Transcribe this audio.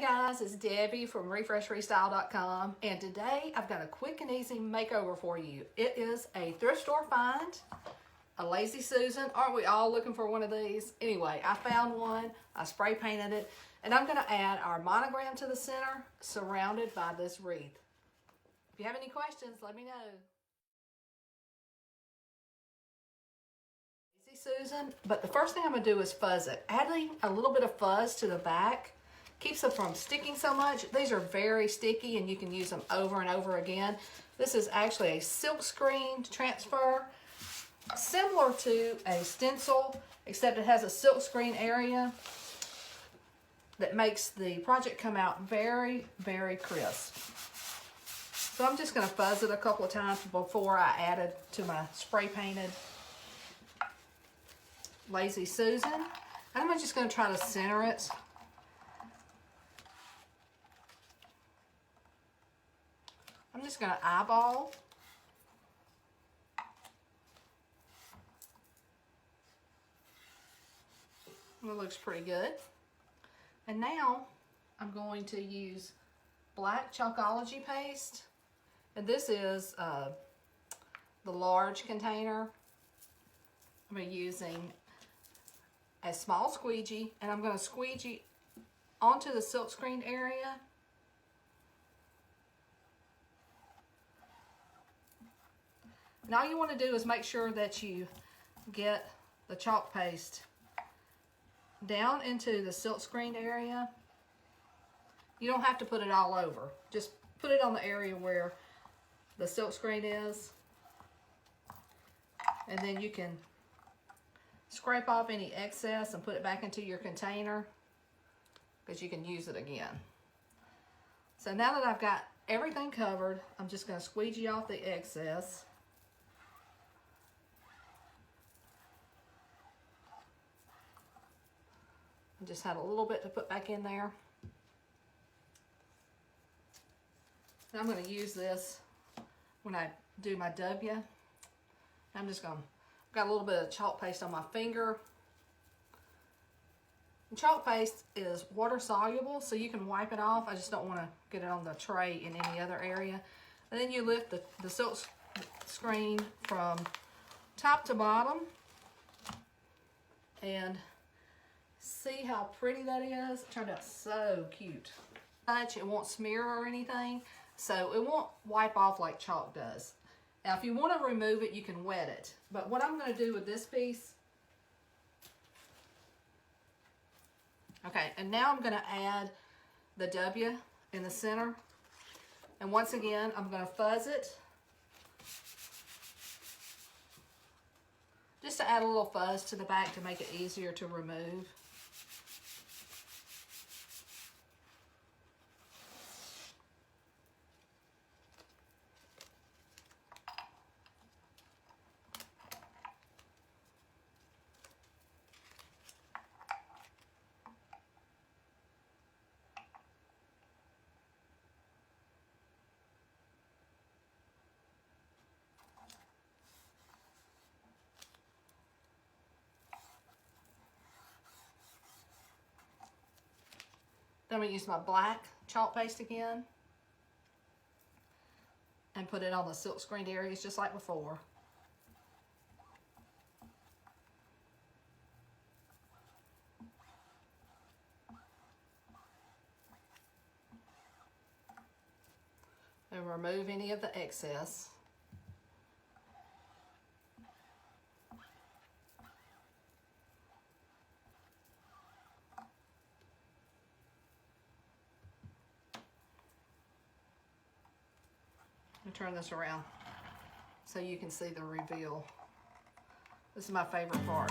guys, it's Debbie from refreshfreestyle.com, and today I've got a quick and easy makeover for you. It is a thrift store find, a Lazy Susan. Aren't we all looking for one of these? Anyway, I found one, I spray painted it, and I'm going to add our monogram to the center, surrounded by this wreath. If you have any questions, let me know. Lazy Susan, but the first thing I'm going to do is fuzz it. Adding a little bit of fuzz to the back keeps them from sticking so much. These are very sticky and you can use them over and over again. This is actually a silk screen transfer, similar to a stencil, except it has a silk screen area that makes the project come out very, very crisp. So I'm just going to fuzz it a couple of times before I add it to my spray painted Lazy Susan. And I'm just going to try to center it. I'm just going to eyeball. It looks pretty good. And now I'm going to use black Chalkology paste. And this is the large container. I'm using a small squeegee, and I'm going to squeegee onto the silk screen area. And all you want to do is make sure that you get the chalk paste down into the silk screen area. You don't have to put it all over. Just put it on the area where the silk screen is. And then you can scrape off any excess and put it back into your container, because you can use it again. So now that I've got everything covered, I'm just going to squeegee off the excess. I just had a little bit to put back in there. And I'm going to use this when I do my W. I'm just going to, got a little bit of chalk paste on my finger. And chalk paste is water soluble, so you can wipe it off. I just don't want to get it on the tray in any other area. And then you lift the silk screen from top to bottom. And see how pretty that is? It turned out so cute. It won't smear or anything, so it won't wipe off like chalk does. Now, if you want to remove it, you can wet it. But what I'm going to do with this piece, okay, and now I'm going to add the W in the center. And once again, I'm going to fuzz it, just to add a little fuzz to the back to make it easier to remove. Then I'm going to use my black chalk paste again and put it on the silk screened areas just like before. And remove any of the excess. Turn this around so you can see the reveal. This is my favorite part.